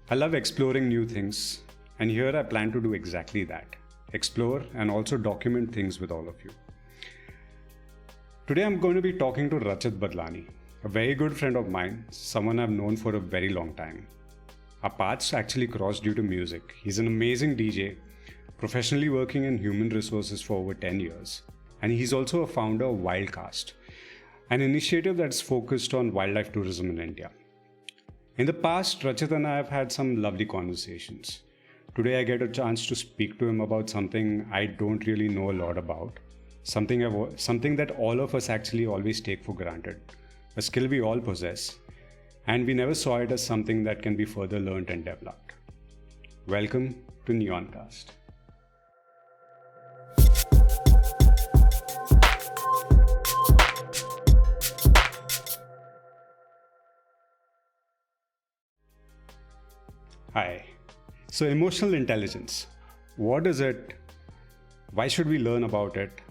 I love exploring new things, and here I plan to do exactly that. Explore and also document things with all of you. Today I'm going to be talking to Rachit Badlani, a very good friend of mine, someone I've known for a very long time. Our paths actually crossed due to music. He's an amazing DJ, professionally working in human resources for over 10 years. And he's also a founder of Wildcast, an initiative that's focused on wildlife tourism in India. In the past, Rachit and I have had some lovely conversations. Today I get a chance to speak to him about something I don't really know a lot about, something that all of us actually always take for granted, a skill we all possess, and we never saw it as something that can be further learned and developed. Welcome to Neoncast. Hi. So emotional intelligence, what is it? Why should we learn about it?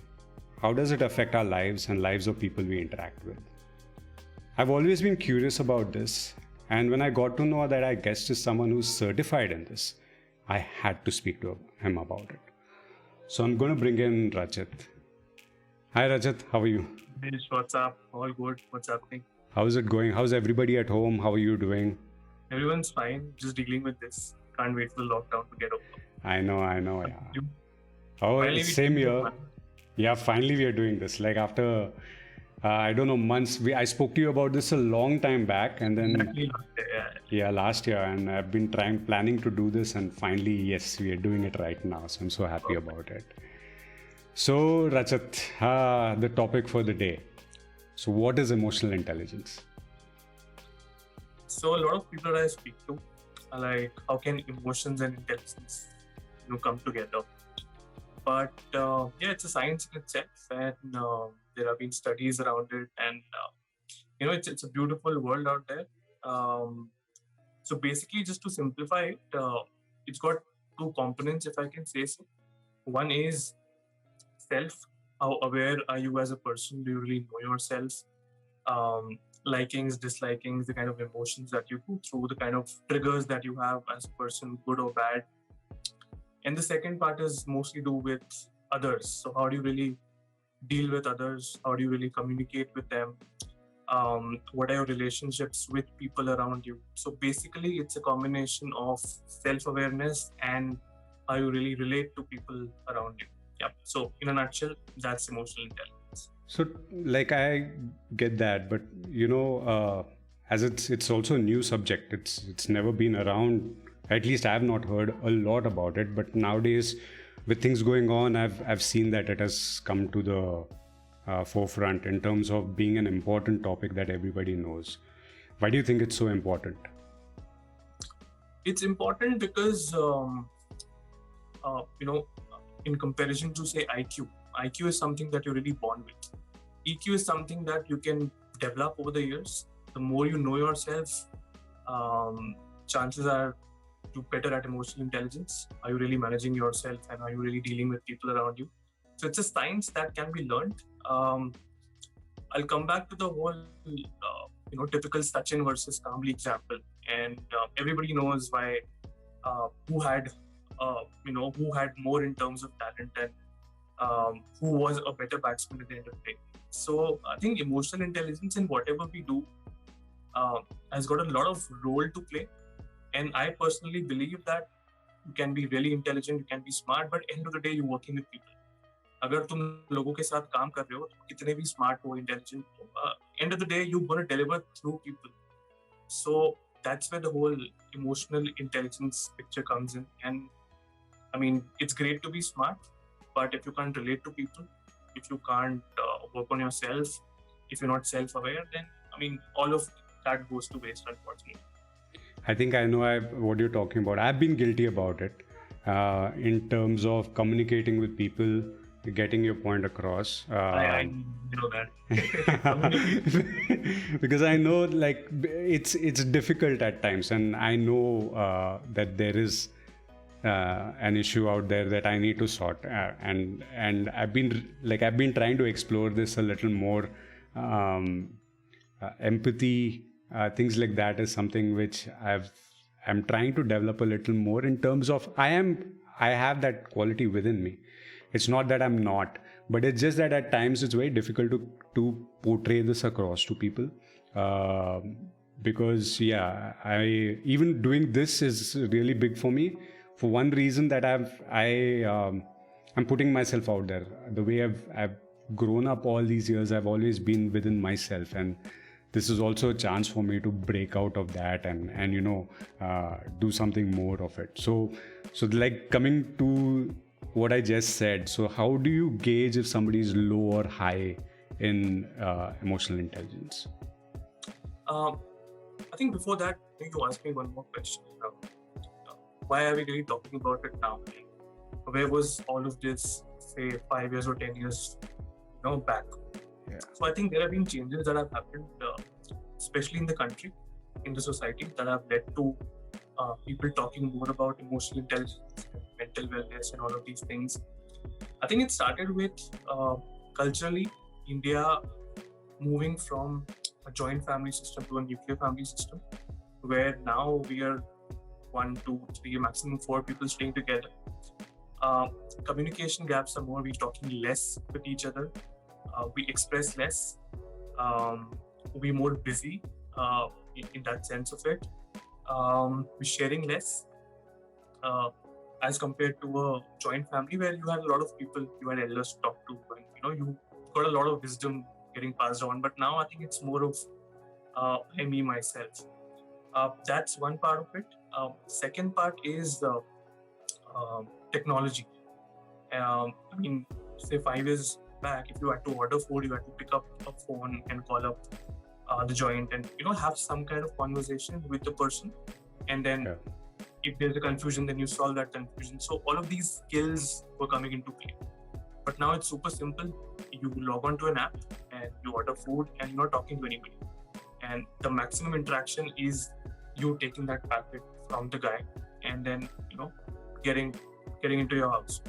How does it affect our lives and lives of people we interact with? I've always been curious about this, and when I got to know that our guest is someone who's certified in this, I had to speak to him about it. So I'm going to bring in Rachit. Hi Rachit, how are you? What's up? All good. What's happening? How's it going? How's everybody at home? How are you doing? Everyone's fine. Just dealing with this. Can't wait for the lockdown to get over. I know, yeah. Oh, Finally, same here. Yeah, finally we are doing this. Like after, I don't know, months. I spoke to you about this a long time back, and then last year, and I've been planning to do this, and finally, yes, we are doing it right now. So I'm so happy about it. So Rachit, the topic for the day. So what is emotional intelligence? So a lot of people that I speak to are like, how can emotions and intelligence, come together? But it's a science in itself, and there have been studies around it, and it's a beautiful world out there. So basically, just to simplify it, it's got two components, if I can say so. One is self. How aware are you as a person? Do you really know yourself? Likings, dislikings, the kind of emotions that you go through, the kind of triggers that you have as a person, good or bad. And the second part is mostly do with others. So how do you really deal with others? How do you really communicate with them? What are your relationships with people around you? So basically, it's a combination of self-awareness and how you really relate to people around you. Yeah. So in a nutshell, that's emotional intelligence. So, like, I get that, but as it's also a new subject. It's never been around. At least I have not heard a lot about it. But nowadays, with things going on, I've seen that it has come to the forefront in terms of being an important topic that everybody knows. Why do you think it's so important? It's important because in comparison to say IQ is something that you're really born with. EQ is something that you can develop over the years. The more you know yourself, chances are you're better at emotional intelligence. Are you really managing yourself, and are you really dealing with people around you? So it's a science that can be learned. I'll come back to the whole, typical Sachin versus Kamli example, and everybody knows why who had more in terms of talent and who was a better batsman at the end of the day. So I think emotional intelligence in whatever we do has got a lot of role to play. And I personally believe that you can be really intelligent, you can be smart, but end of the day, you're working with people. अगर तुम लोगों के साथ काम कर रहे हो, कितने भी smart हो, intelligent हो, end of the day, you're going to deliver through people. So that's where the whole emotional intelligence picture comes in. And I mean, it's great to be smart, but if you can't relate to people, if you can't work on yourself, if you're not self-aware, then all of that goes to waste, unfortunately. I think I know what you're talking about. I've been guilty about it in terms of communicating with people, getting your point across. I know that. Because I know it's difficult at times, and I know that there is an issue out there that I need to sort, and I've been trying to explore this a little more. Empathy, things like that is something which I'm trying to develop a little more in terms of I have that quality within me. It's not that I'm not, but it's just that at times it's very difficult to portray this across to people. Because I even doing this is really big for me for one reason that I'm putting myself out there. The way I've grown up all these years, I've always been within myself, and this is also a chance for me to break out of that and do something more of it. So like coming to what I just said, so how do you gauge if somebody is low or high in emotional intelligence? I think before that, you asked me one more question. Why are we really talking about it now? Where was all of this, say, 5 years or 10 years, back? Yeah. So I think there have been changes that have happened, especially in the country, in the society, that have led to people talking more about emotional intelligence, mental wellness, and all of these things. I think it started with culturally India moving from a joint family system to a nuclear family system, where now we are 1, 2, 3, maximum 4 people staying together. Communication gaps are more. We're talking less with each other. We express less. We're more busy in that sense of it. We're sharing less as compared to a joint family where you had a lot of people, you had elders to talk to, and you got a lot of wisdom getting passed on. But now I think it's more of I, me, myself. That's one part of it. Second part is technology. Say 5 years back, if you had to order food, you had to pick up a phone and call up the joint and have some kind of conversation with the person, and then if there's a confusion, then you solve that confusion. So all of these skills were coming into play. But now it's super simple. You log on to an app and you order food and you're not talking to anybody. And the maximum interaction is you taking that packet from the guy and then getting into your house.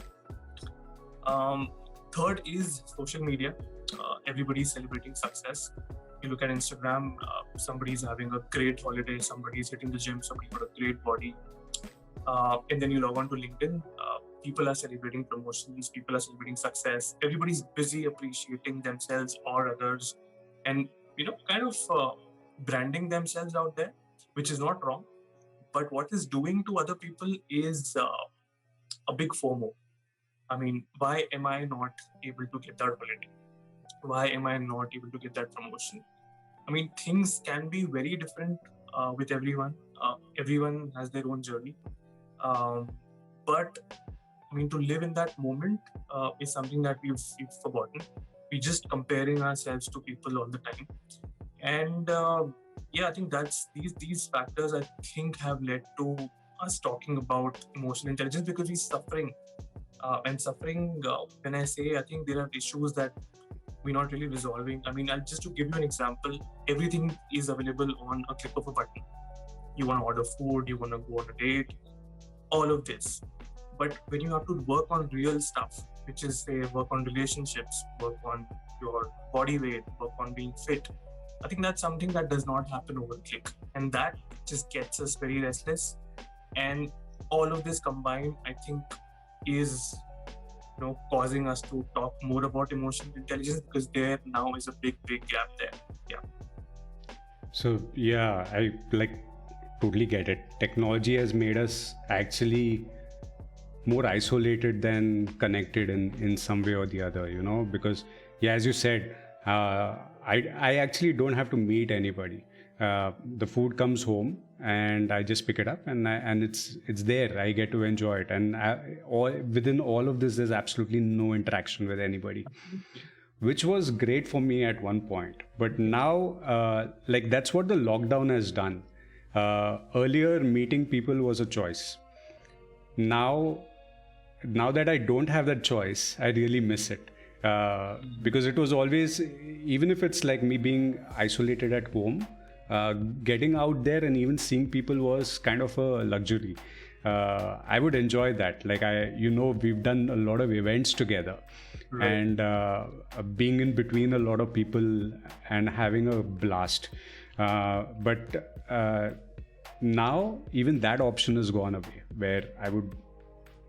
Third is social media. Everybody's celebrating success. You look at Instagram, somebody's having a great holiday, somebody's hitting the gym, somebody got a great body. And then you log on to LinkedIn, people are celebrating promotions, people are celebrating success. Everybody's busy appreciating themselves or others and, kind of branding themselves out there, which is not wrong. But what is doing to other people is a big FOMO. Why am I not able to get that holiday? Why am I not able to get that promotion? Things can be very different with everyone. Everyone has their own journey. But to live in that moment is something that we've forgotten. We're just comparing ourselves to people all the time. And I think that's these factors I think have led to us talking about emotional intelligence, because we're suffering. And suffering, when I say, I think there are issues that we're not really resolving. Just to give you an example, everything is available on a click of a button. You want to order food, you want to go on a date, all of this. But when you have to work on real stuff, which is, say, work on relationships, work on your body weight, work on being fit, I think that's something that does not happen over a click. And that just gets us very restless. And all of this combined, I think, is causing us to talk more about emotional intelligence, because there now is a big gap there. So I totally get it. Technology has made us actually more isolated than connected in some way or the other, because as you said, I actually don't have to meet anybody. The food comes home and I just pick it up and it's there. I get to enjoy it, and within all of this, there's absolutely no interaction with anybody, which was great for me at one point. But now, that's what the lockdown has done. Earlier, meeting people was a choice. Now that I don't have that choice, I really miss it. Because it was always, even if it's like me being isolated at home, getting out there and even seeing people was kind of a luxury. I would enjoy that. We've done a lot of events together, right. And being in between a lot of people and having a blast. But now even that option has gone away, where I would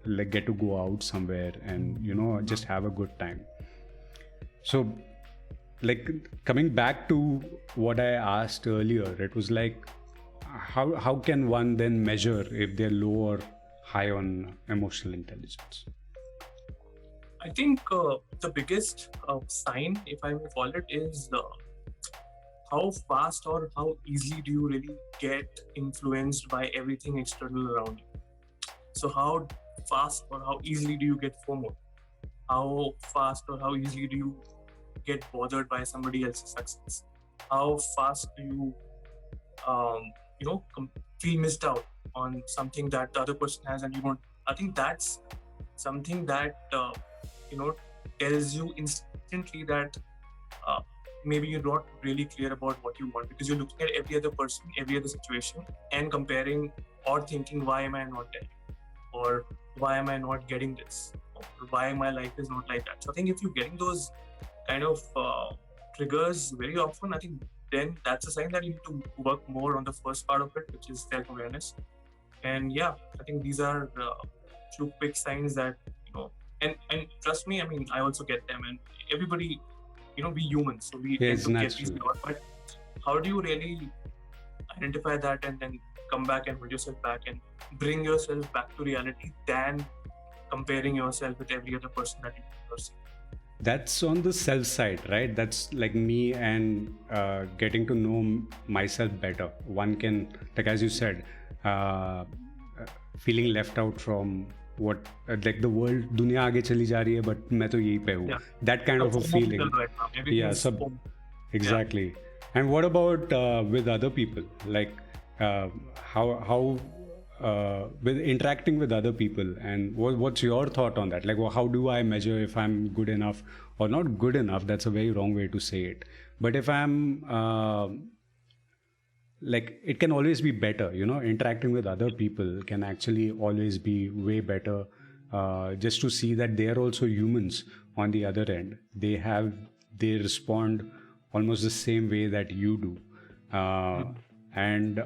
like get to go out somewhere and just have a good time. So like coming back to what I asked earlier, it was like how can one then measure if they're low or high on emotional intelligence? I think the biggest sign, if I may call it, is how fast or how easily do you really get influenced by everything external around you. So how fast or how easily do you get FOMO? How fast or how easily do you get bothered by somebody else's success? How fast do you feel missed out on something that the other person has and you don't? I think that's something that tells you instantly that maybe you're not really clear about what you want, because you're looking at every other person, every other situation, and comparing or thinking, why am I not there, or why am I not getting this, or why my life is not like that. So I think if you're getting those kind of triggers very often, I think then that's a sign that you need to work more on the first part of it, which is self-awareness. And yeah, I think these are few quick signs that and trust me, I mean, I also get them, and everybody, we humans, so we tend to get these a lot. But how do you really identify that and then come back and put yourself back and bring yourself back to reality than comparing yourself with every other person that you see? That's on the self side, right? That's like me and getting to know myself better. One can, like as you said, feeling left out from what like the world, दुनिया आगे चली जा रही है, but मैं तो यहीं पे हूँ. That kind of a feeling. Exactly. And what about with other people? Like how with interacting with other people, and what's your thought on that? Like, how do I measure if I'm good enough or not good enough? That's a very wrong way to say it. But if I'm like, it can always be better, interacting with other people can actually always be way better, just to see that they are also humans on the other end. They respond almost the same way that you do, and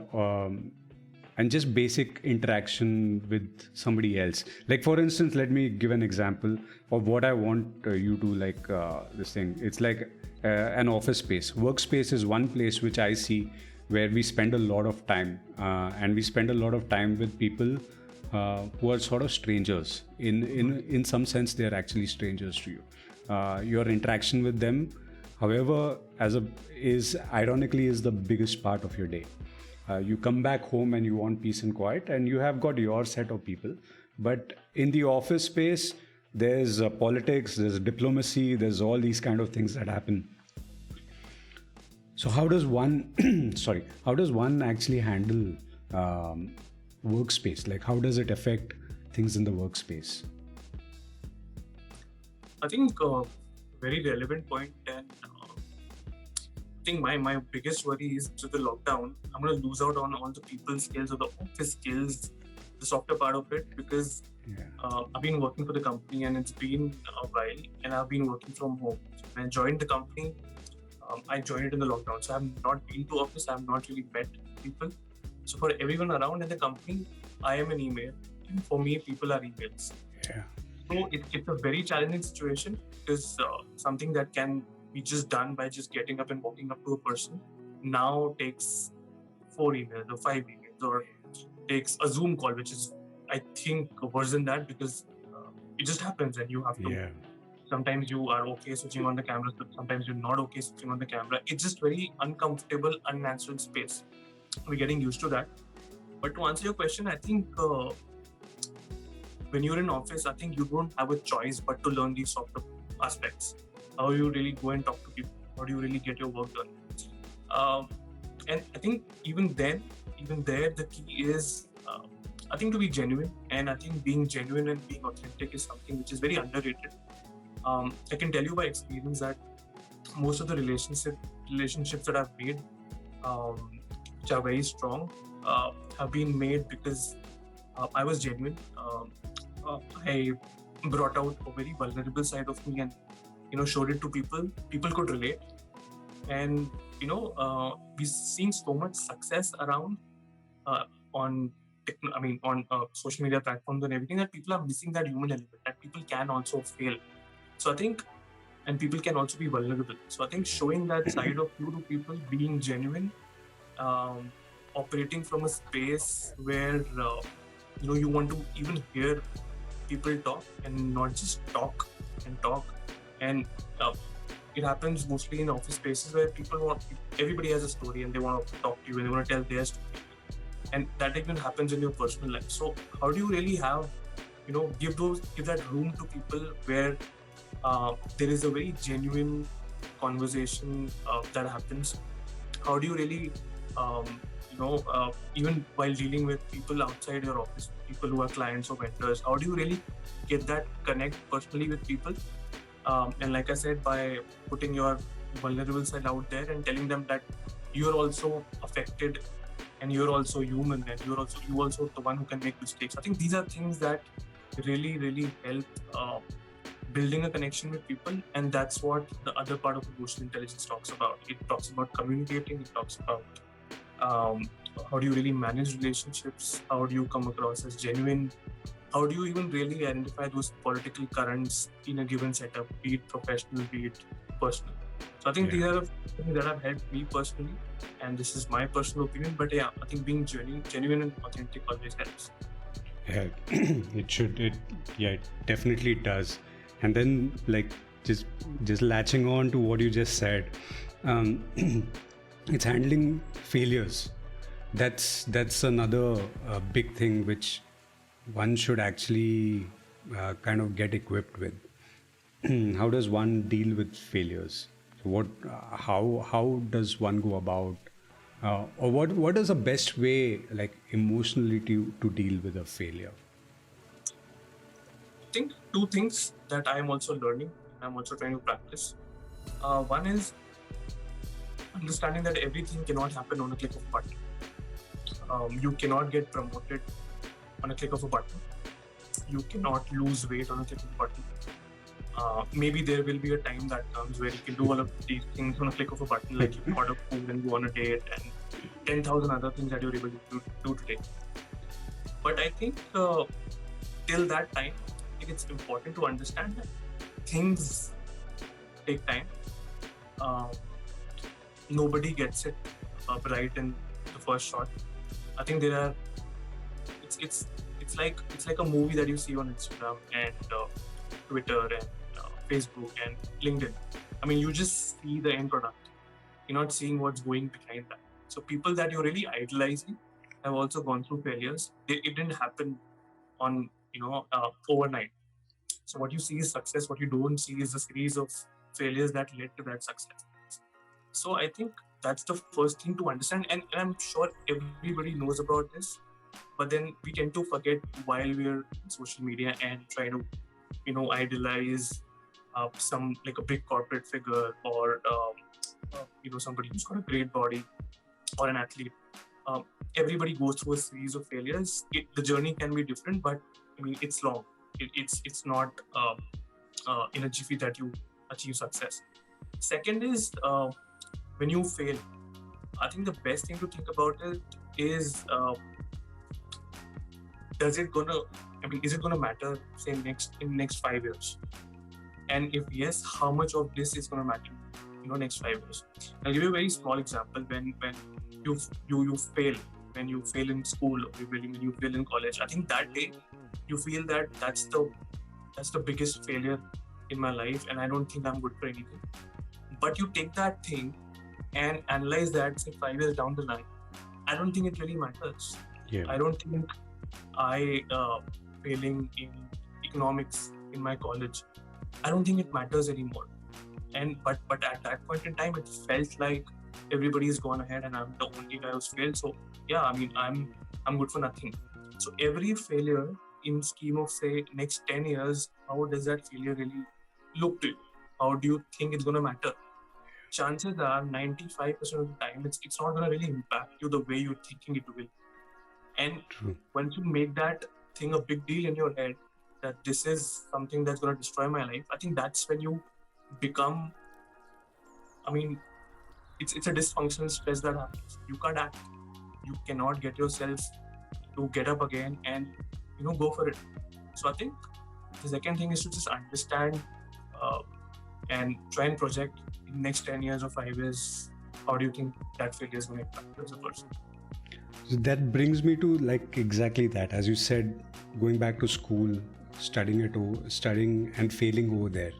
just basic interaction with somebody else. Like for instance, let me give an example of what I want you to like this thing. It's like an office space. Workspace is one place which I see where we spend a lot of time, and we spend a lot of time with people who are sort of strangers. In some sense, they are actually strangers to you. Your interaction with them, however, is ironically the biggest part of your day. You come back home and you want peace and quiet, and you have got your set of people. But in the office space, there's politics, there's diplomacy, there's all these kind of things that happen. So how does one, how does one actually handle workspace? Like, how does it affect things in the workspace? I think very relevant point, and I think my biggest worry is with the lockdown, I'm going to lose out on all the people skills or the office skills, the softer part of it, because I've been working for the company and it's been a while, and I've been working from home. So when I joined the company, I joined it in the lockdown. So I've not been to office, I've not really met people. So for everyone around in the company, I am an email. And for me, people are emails. Yeah. So it's a very challenging situation, because something that can be just done by just getting up and walking up to a person now takes 4 emails or 5 emails, or takes a Zoom call, which is, I think, worse than that, because it just happens and you have to. Yeah. Sometimes you are okay switching on the camera, but sometimes you're not okay switching on the camera. It's just very uncomfortable, unnatural space. We're getting used to that. But to answer your question, I think when you're in office, I think you don't have a choice but to learn these softer aspects. How you really go and talk to people. How do you really get your work done? And I think even there, the key is, I think, to be genuine. And I think being genuine and being authentic is something which is very underrated. I can tell you by experience that most of the relationships that I've made, which are very strong, have been made because I was genuine. I brought out a very vulnerable side of me and showed it to people. People could relate, and we're seeing so much success around. on on social media platforms and everything, that people are missing that human element, that people can also fail. So I think, and people can also be vulnerable. So I think showing that side of you to people, being genuine, um, operating from a space where you want to even hear people talk and not just talk and talk. And it happens mostly in office spaces where everybody has a story and they want to talk to you and they want to tell their story. And that even happens in your personal life. So how do you really have, give that room to people where there is a very genuine conversation that happens? How do you really, even while dealing with people outside your office, people who are clients or vendors, how do you really get that connect personally with people? And like I said, by putting your vulnerable side out there and telling them that you're also affected and you're also human and you also the one who can make mistakes. I think these are things that really help building a connection with people, and that's what the other part of emotional intelligence talks about. It talks about communicating. It talks about um, how do you really manage relationships? How do you come across as genuine? How do you even really identify those political currents in a given setup, be it professional, be it personal? So I think these are things that have helped me personally, and this is my personal opinion. But yeah, I think being genuine and authentic always helps. Yeah, it definitely does. And then, like, just latching on to what you just said, um, it's handling failures. That's another big thing which one should actually kind of get equipped with. How does one deal with failures? How does one go about, or what is the best way, like, emotionally to deal with a failure? I think two things that I am also learning and I'm also trying to practice. One is understanding that everything cannot happen on a click of a button. You cannot get promoted on a click of a button. You cannot lose weight on a click of a button. Maybe there will be a time that comes where you can do all of these things on a click of a button, like you can order food and go on a date and 10,000 other things that you're able to do today. But I think till that time, I think it's important to understand that things take time. Uh, Nobody gets it right in the first shot. I think there are. It's like a movie that you see on Instagram and Twitter and Facebook and LinkedIn. I mean, you just see the end product. You're not seeing what's going behind that. So people that you're really idolizing have also gone through failures. It didn't happen on overnight. So what you see is success. What you don't see is a series of failures that led to that success. So I think that's the first thing to understand, and I'm sure everybody knows about this. But then we tend to forget while we're in social media and try to, idolize some like a big corporate figure or somebody who's got a great body or an athlete. Um, Everybody goes through a series of failures. The journey can be different, but I mean it's long. It's not in a jiffy that you achieve success. Second is when you fail. I think the best thing to think about it is is it gonna matter, say, in next 5 years? And if yes, how much of this is gonna matter, next 5 years? I'll give you a very small example. When you fail, when you fail in school or when you fail in college, I think that day you feel that that's the biggest failure in my life, and I don't think I'm good for anything. But you take that thing and analyze that, say, 5 years down the line. I don't think it really matters. Yeah. I don't think I failing in economics in my college, I don't think it matters anymore. And but at that point in time, it felt like everybody's gone ahead and I'm the only guy who's failed. So yeah, I mean I'm good for nothing. So every failure in scheme of, say, next 10 years, how does that failure really look to you? How do you think it's gonna matter? Chances are 95% of the time it's not gonna really impact you the way you're thinking it will. And True. once you make that thing a big deal in your head, that this is something that's going to destroy my life, I think that's when you become, I mean, it's a dysfunctional stress that happens. You can't act. You cannot get yourself to get up again and go for it. So I think the second thing is to just understand and try and project in next 10 years or 5 years, how do you think that failure is going to impact you as a person? So that brings me to like exactly that, as you said, going back to school, studying and failing over there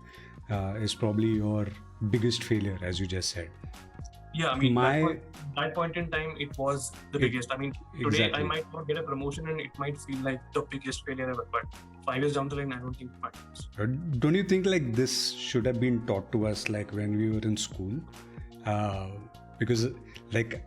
is probably your biggest failure, as you just said. Yeah, I mean, that point in time, it was the biggest. I mean, today exactly. I might not get a promotion and it might feel like the biggest failure ever, but 5 years down the line, I don't think it matters. Don't you think like this should have been taught to us like when we were in school? Because like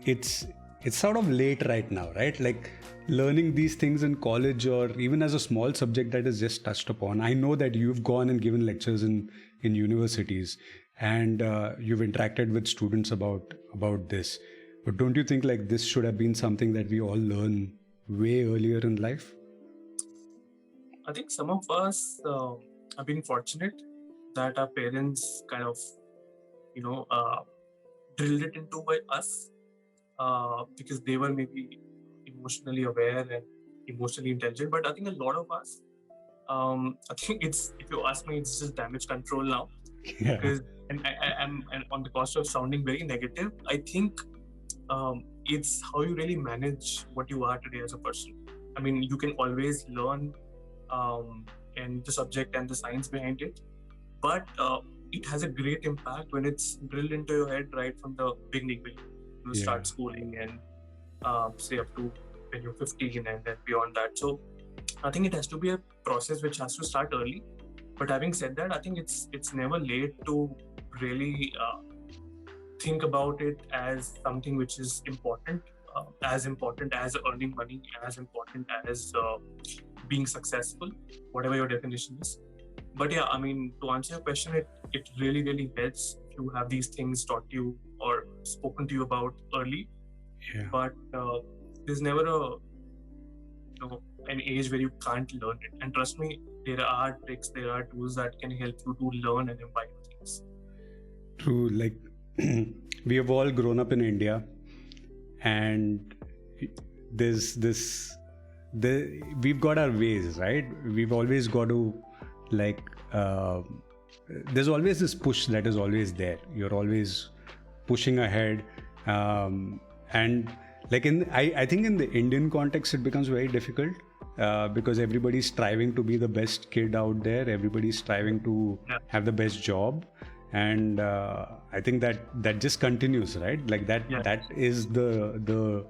it's sort of late right now, right? Like learning these things in college or even as a small subject that is just touched upon. I know that you've gone and given lectures in universities and you've interacted with students about this. But don't you think like this should have been something that we all learn way earlier in life? I think some of us have been fortunate that our parents kind of, drilled it into us because they were maybe emotionally aware and emotionally intelligent. But I think a lot of us, I think if you ask me, it's just damage control now. Yeah. Because, and on the cost of sounding very negative, I think it's how you really manage what you are today as a person. I mean, you can always learn and the subject and the science behind it, but it has a great impact when it's drilled into your head right from the beginning, when you start schooling and say up to when you're 15 and then beyond that. So I think it has to be a process which has to start early. But having said that, I think it's never late to really think about it as something which is important as earning money, as important as being successful, whatever your definition is. But yeah, I mean, to answer your question, it really, really helps if you have these things taught you or spoken to you about early. Yeah. But there's never an age where you can't learn it. And trust me, there are tricks, there are tools that can help you to learn and imbibe things. True, like we have all grown up in India, and we've got our ways, right? We've always got to like there's always this push that is always there. You're always pushing ahead, and like I think in the Indian context it becomes very difficult because everybody's striving to be the best kid out there. Everybody's striving to have the best job, and I think that just continues, right? Like that is the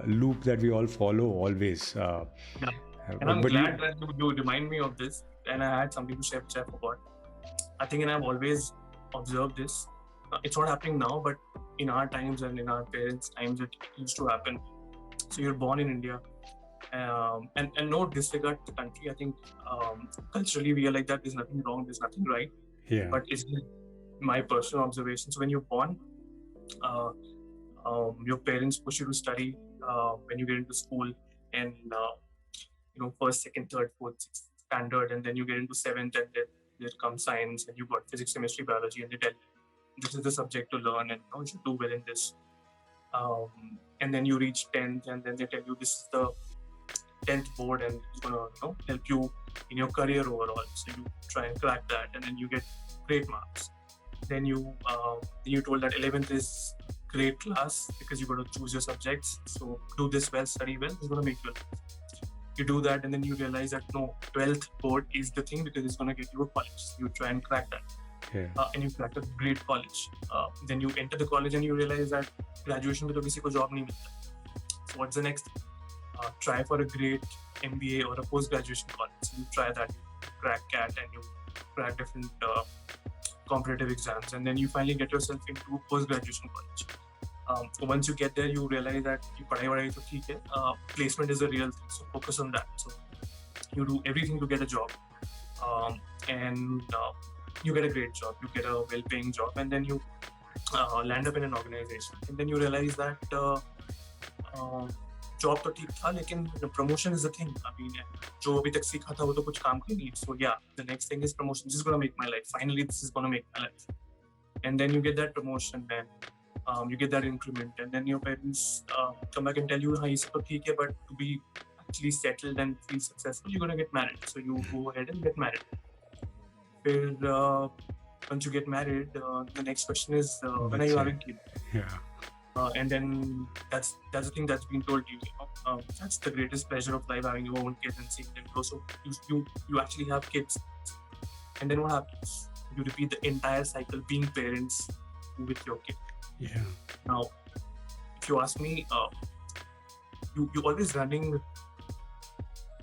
loop that we all follow always. And I'm glad that you remind me of this, and I had something to share which I forgot. I think, and I've always observed this. It's not happening now, but in our times and in our parents' times, it used to happen. So you're born in India, and no disregard to the country. I think culturally we are like that. There's nothing wrong. There's nothing right. Yeah. But it's my personal observation. So when you're born, your parents push you to study when you get into school, and first, second, third, fourth, sixth standard, and then you get into seventh, and then there comes science, and you got physics, chemistry, biology, and they tell you this is the subject to learn, and you should do well in this. And then you reach 10th, and then they tell you this is the 10th board, and it's gonna help you in your career overall. So you try and crack that, and then you get great marks. Then you told that 11th is great class because you got to choose your subjects. So do this well, study well. It's gonna make you. You do that, and then you realize that no, 12th board is the thing because it's gonna get you a college. You try and crack that. Yeah. And you crack a great college. Then you enter the college and you realize that graduation में तो किसी को job नहीं मिलता. So what's the next? Try for a great MBA or a post-graduation college. So you try that, you crack CAT, and you crack different competitive exams, and then you finally get yourself into post-graduation college. So once you get there, you realize that पढ़ाई तो ठीक है. Placement is a real thing, so focus on that. So you do everything to get a job, and you get a great job, you get a well-paying job, and then you land up in an organization, and then you realize that job तो ठीक था, लेकिन promotion is the thing. I mean, जो अभी तक सीखा था वो तो कुछ काम का नहीं. So yeah, the next thing is promotion. This is gonna make my life. Finally, this is gonna make my life. And then you get that promotion, and You get that increment, and then your parents come back and tell you, "Hi, so theek hai, but to be actually settled and feel successful, you're gonna get married. So you go ahead and get married." Once you get married, the next question is, when are you having kids? Yeah. And then that's the thing that's been told you. That's the greatest pleasure of life, having your own kids and seeing them grow. So you actually have kids, and then what happens? You repeat the entire cycle, being parents with your kid. Yeah. Now, if you ask me, you always running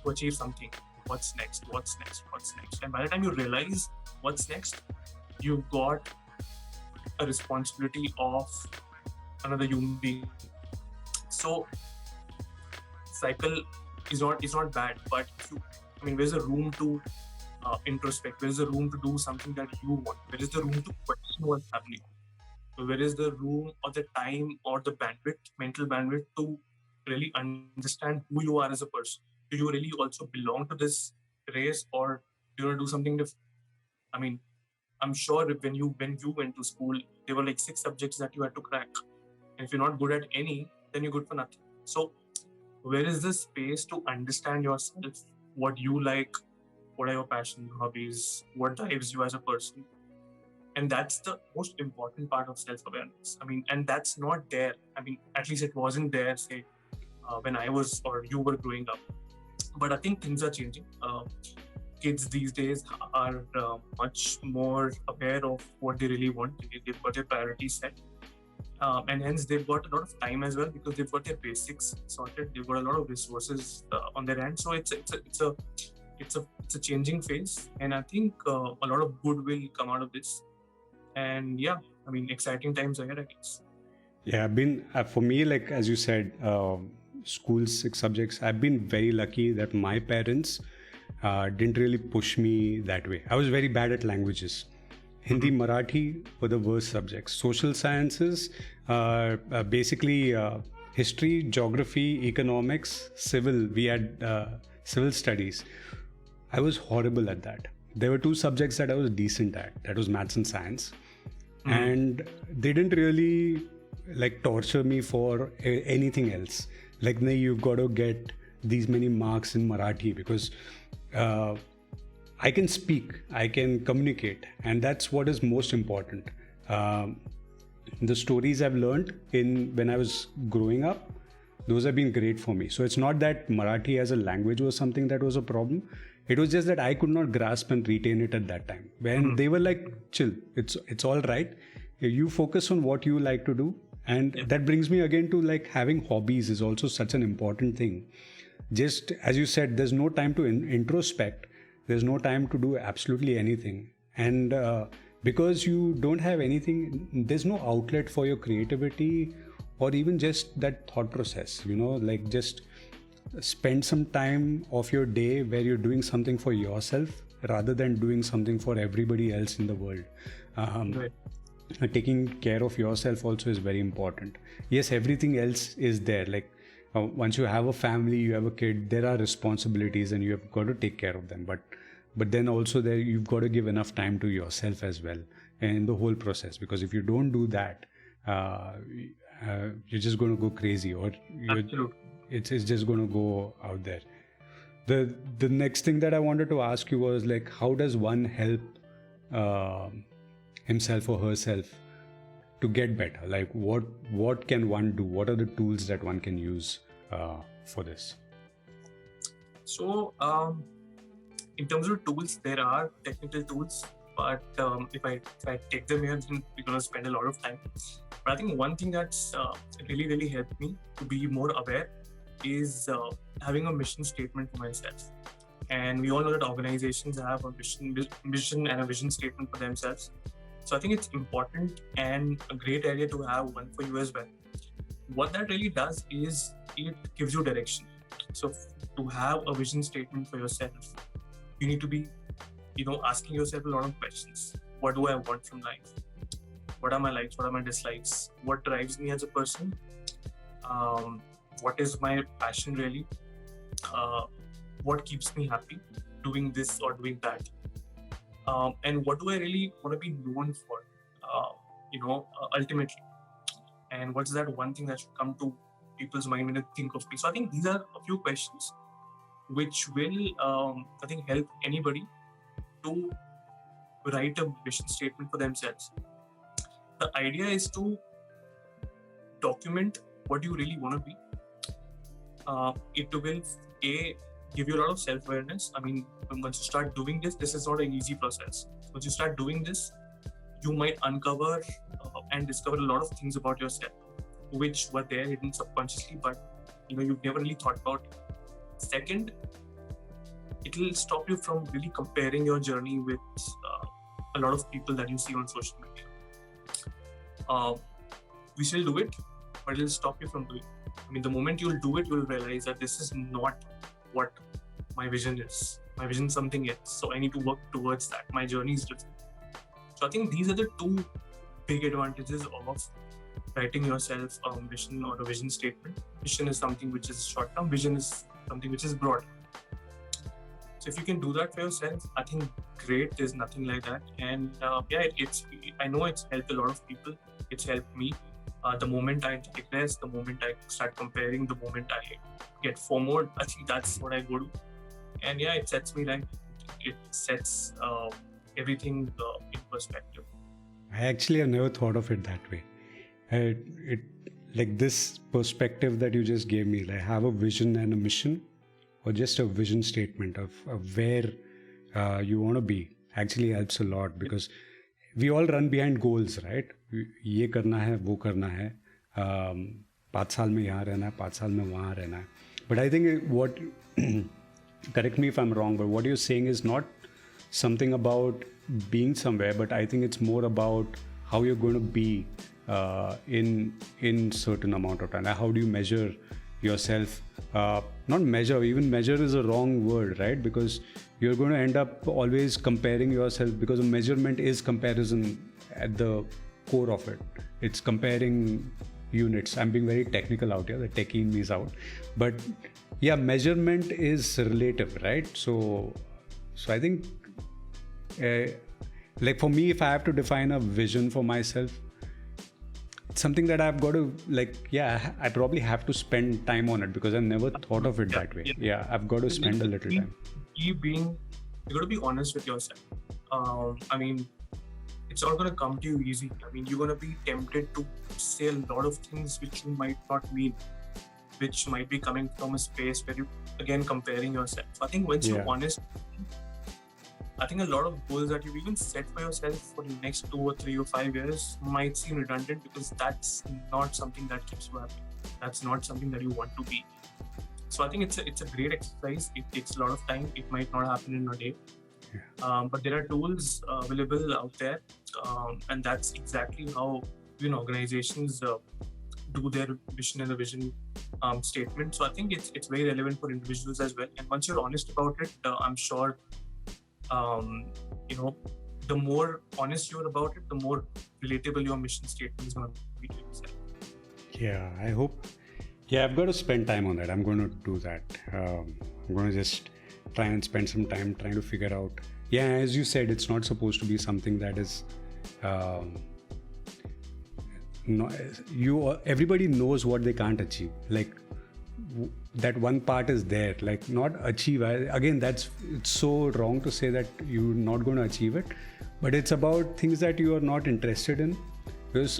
to achieve something. What's next? What's next? What's next? And by the time you realize what's next, you've got a responsibility of another human being. So cycle is not bad, but where's the room to introspect? Where's the room to do something that you want? Where is the room to question what's happening? Where is the room or the time or the bandwidth, mental bandwidth, to really understand who you are as a person? Do you really also belong to this race, or do you want to do something different? I'm sure when you went to school, there were like 6 subjects that you had to crack. And if you're not good at any, then you're good for nothing. So where is the space to understand yourself, what you like, what are your passions, hobbies, what drives you as a person? And that's the most important part of self-awareness. And that's not there. At least it wasn't there, say, when I was or you were growing up. But I think things are changing. Kids these days are much more aware of what they really want. They've got their priorities set. And hence they've got a lot of time as well, because they've got their basics sorted. They've got a lot of resources on their hand. So it's a changing phase, and I think a lot of good will come out of this. And yeah, exciting times ahead, I guess. Yeah, I've been for me, like as you said, schools 6 subjects. I've been very lucky that my parents didn't really push me that way. I was very bad at languages. Hindi, Marathi were the worst subjects. Social sciences, basically history, geography, economics, civil. We had civil studies. I was horrible at that. There were 2 subjects that I was decent at. That was maths and science. And they didn't really like torture me for anything else. Like, no, you've got to get these many marks in Marathi, because I can speak, I can communicate, and that's what is most important. The stories I've learned when I was growing up, those have been great for me. So it's not that Marathi as a language was something that was a problem. It was just that I could not grasp and retain it at that time. When they were like, chill, it's all right. You focus on what you like to do. And that brings me again to like having hobbies is also such an important thing. Just as you said, there's no time to introspect. There's no time to do absolutely anything. And because you don't have anything, there's no outlet for your creativity or even just that thought process, like just spend some time of your day where you're doing something for yourself rather than doing something for everybody else in the world. Right. Taking care of yourself also is very important. Yes, everything else is there. Like once you have a family, you have a kid, there are responsibilities and you have got to take care of them. But then also there you've got to give enough time to yourself as well in the whole process. Because if you don't do that, you're just going to go crazy, or it's just going to go out there. The next thing that I wanted to ask you was like, how does one help himself or herself to get better? Like what can one do? What are the tools that one can use for this? So in terms of tools, there are technical tools, but if I take them here, then we're going to spend a lot of time. But I think one thing that's really helped me to be more aware is having a mission statement for myself. And we all know that organizations have a mission and a vision statement for themselves. So I think it's important and a great area to have one for you as well. What that really does is it gives you direction. So to have a vision statement for yourself, you need to be, asking yourself a lot of questions. What do I want from life? What are my likes? What are my dislikes? What drives me as a person? What is my passion really? What keeps me happy doing this or doing that? And what do I really want to be known for? Ultimately. and what's that one thing that should come to people's mind when they think of peace? So I think these are a few questions which will, I think, help anybody to write a vision statement for themselves. The idea is to document what you really want to be. It will give you a lot of self-awareness. I mean, once you start doing this is not an easy process. Once you start doing this, you might uncover and discover a lot of things about yourself which were there hidden subconsciously, but you've never really thought about it. Second, it will stop you from really comparing your journey with a lot of people that you see on social media. We still do it, but it will stop you from doing it. I mean, the moment you'll do it, you'll realize that this is not what my vision is. My vision is something else, so I need to work towards that. My journey is different. So I think these are the two big advantages of writing yourself a mission or a vision statement. Mission is something which is short term, vision is something which is broad. So if you can do that for yourself, I think great. There's nothing like that. And I know it's helped a lot of people. It's helped me. The moment I take rest, the moment I start comparing, the moment I get FOMO, I think that's what I go to. And it sets me right. It sets everything in perspective. I actually have never thought of it that way. It like this perspective that you just gave me, like have a vision and a mission, or just a vision statement of where you want to be, actually helps a lot, because we all run behind goals, right? ये करना है, वो करना है, 5 साल में यहाँ रहना है, 5 साल में वहाँ रहना है. But I think what, correct me if I'm wrong, but what you're saying is not something about being somewhere, but I think it's more about how you're going to be in certain amount of time. Like how do you measure yourself? Not measure, even measure is a wrong word, right? Because you're going to end up always comparing yourself, because a measurement is comparison at the core of it. It's comparing units. I'm being very technical out here, the techie in me is out. But yeah, measurement is relative, right? So I think like for me, if I have to define a vision for myself, it's something that I've got to I probably have to spend time on it, because I've never thought of it that way. Yeah, I've got to spend a little time. You got to be honest with yourself. I mean, it's not going to come to you easy. I mean, you're going to be tempted to say a lot of things which you might not mean, which might be coming from a space where you, again, comparing yourself. I think once you're honest, I think a lot of goals that you've even set for yourself for the next 2 or 3 or 5 years might seem redundant, because that's not something that keeps you happy. That's not something that you want to be. So I think it's a great exercise. It takes a lot of time. It might not happen in a day. But there are tools available out there, and that's exactly how organizations do their mission and the vision statement. So I think it's very relevant for individuals as well. And once you're honest about it, I'm sure the more honest you're about it, the more relatable your mission statement is going to be to yourself. Yeah, I hope. Yeah, I've got to spend time on that. I'm going to do that. I'm going to just try and spend some time trying to figure out. Yeah, as you said, it's not supposed to be something that is. Everybody knows what they can't achieve. Like that one part is there. Like not achieve. Again, it's so wrong to say that you're not going to achieve it, but it's about things that you are not interested in. Because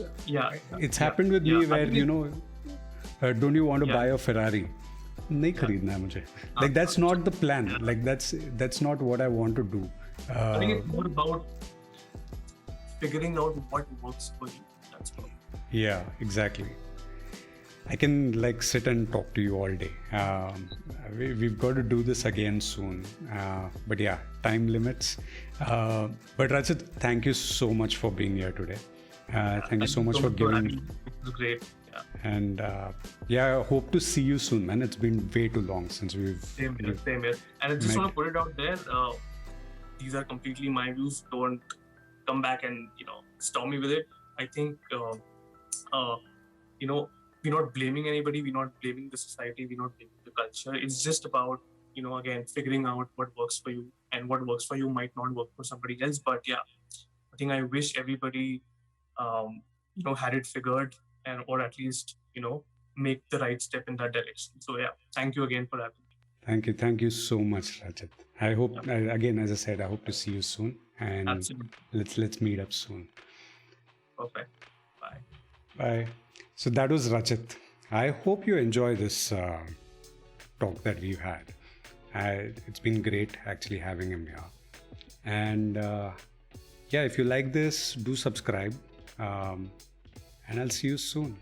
it's happened with me where don't you want to buy a Ferrari? नहीं खरीदना है मुझे. Like that's not the plan. Like that's not what I want to do. I think it's more about figuring out what works for you. That's all. Yeah, exactly. I can sit and talk to you all day. We've got to do this again soon. But yeah, time limits. But Rachit, thank you so much for being here today. Thank you so much for giving. It was great. And I hope to see you soon, man. It's been way too long since we've same here. And I just want to put it out there, these are completely my views. Don't come back and storm me with it. I think we're not blaming anybody, we're not blaming the society, we're not blaming the culture. It's just about again figuring out what works for you, and what works for you might not work for somebody else. But I think I wish everybody had it figured or at least, make the right step in that direction. So yeah, thank you again for having me. Thank you so much, Rachit. I hope, again, as I said, I hope to see you soon, and Absolutely. let's meet up soon. Perfect. Bye. Bye. So that was Rachit. I hope you enjoy this talk that we've had. It's been great actually having him here. And yeah, if you like this, do subscribe. And I'll see you soon.